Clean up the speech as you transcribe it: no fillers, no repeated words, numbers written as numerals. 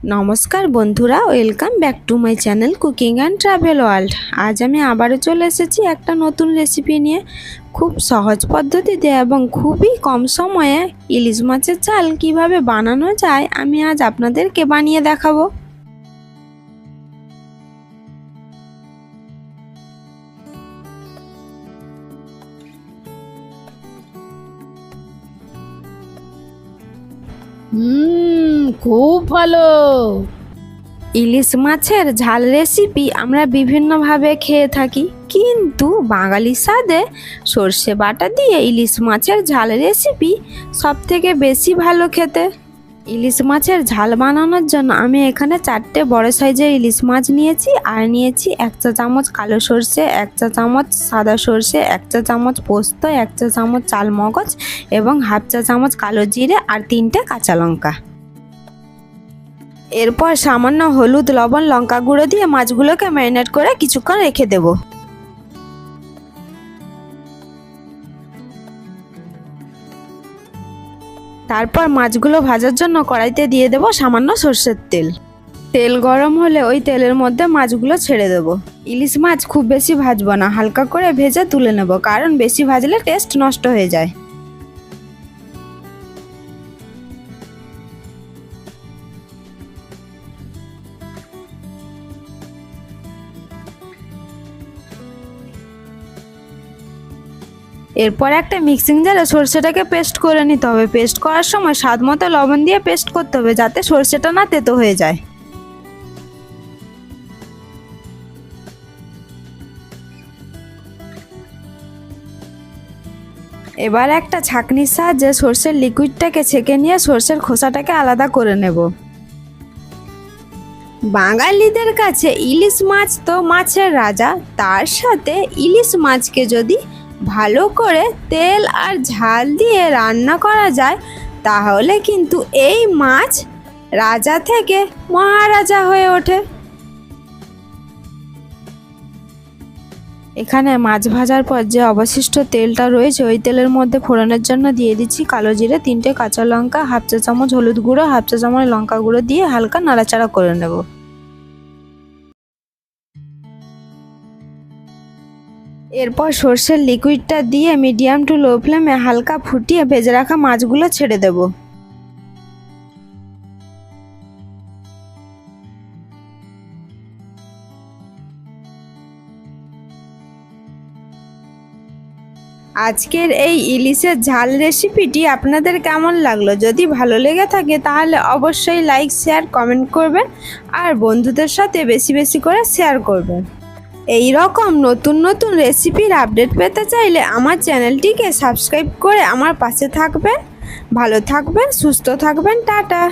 নমস্কার বন্ধুরা, welcome back to my channel cooking and travel world. আজ আমি আবারও চলে এসেছি একটা নতুন রেসিপি নিয়ে। খুব সহজ পদ্ধতিতে এবং খুবই কম সময়ে ইলিশ মাছের ঝাল কিভাবে বানানো যায় আমি আজ আপনাদেরকে বানিয়ে দেখাবো। খুব ভালো। ইলিশ মাছের ঝাল রেসিপি আমরা বিভিন্নভাবে খেয়ে থাকি, কিন্তু বাঙালি স্বাদে সর্ষে বাটা দিয়ে ইলিশ মাছের ঝাল রেসিপি সবথেকে বেশি ভালো খেতে। ইলিশ মাছের ঝাল বানানোর জন্য আমি এখানে 4টে বড় সাইজের ইলিশ মাছ নিয়েছি, আর নিয়েছি 1 চা চামচ কালো সর্ষে, 1 চা চামচ সাদা সর্ষে, 1 চা চামচ পোস্ত, 1 চা চামচ চাল মগজ এবং 1/2 চা চামচ কালো জিরে আর 3টে কাঁচা লঙ্কা। এরপর সামান্য হলুদ, লবণ, লঙ্কা গুঁড়ো দিয়ে মাছগুলোকে ম্যারিনেট করে কিছুক্ষণ রেখে দেব। তারপর মাছগুলো ভাজার জন্য কড়াইতে দিয়ে দেব সামান্য সর্ষের তেল। তেল গরম হলে ওই তেলের মধ্যে মাছগুলো ছেড়ে দেব। ইলিশ মাছ খুব বেশি ভাজবো না, হালকা করে ভেজে তুলে নেব, কারণ বেশি ভাজলে টেস্ট নষ্ট হয়ে যায়। এরপর একটা মিক্সিং জারে সর্ষেটাকে পেস্ট করে নিতে হবে। পেস্ট করার সময় স্বাদ মতো লবণ দিয়ে পেস্ট করতে হবে, যাতে সর্ষেটা না তেতো হয়ে যায়। এবার একটা ছাঁকনির সাহায্যে সর্ষের লিকুইডটাকে ছেঁকে নিয়ে সর্ষের খোসাটাকে আলাদা করে নেব। বাঙালিদের কাছে ইলিশ মাছ তো মাছের রাজা, তার সাথে ইলিশ মাছকে যদি ভালো করে তেল আর ঝাল দিয়ে রান্না করা যায়, তাহলে কিন্তু এই মাছ রাজা থেকে মহারাজা হয়ে ওঠে। এখানে মাছ ভাজার পর যে অবশিষ্ট তেলটা রয়েছে, ওই তেলের মধ্যে ফোড়নের জন্য দিয়ে দিচ্ছি কালো জিরে, 3টে কাঁচা লঙ্কা, 1/2 চা চামচ হলুদ গুঁড়ো, 1/2 চা চামচ লঙ্কা গুঁড়ো দিয়ে হালকা নাড়াচাড়া করে নেব। এরপর সর্ষের লিকুইডটা দিয়ে মিডিয়াম টু লো ফ্লেমে হালকা ফুটিয়ে ভেজে রাখা মাছগুলো ছেড়ে দেব। আজকের এই ইলিশের ঝাল রেসিপিটি আপনাদের কেমন লাগলো? যদি ভালো লেগে থাকে তাহলে অবশ্যই লাইক, শেয়ার, কমেন্ট করবেন আর বন্ধুদের সাথে বেশি বেশি করে শেয়ার করবেন। এই রকম নতুন নতুন রেসিপির আপডেট পেতে চাইলে আমার চ্যানেলটিকে সাবস্ক্রাইব করে আমার পাশে থাকবেন। ভালো থাকবেন, সুস্থ থাকবেন, টাটা।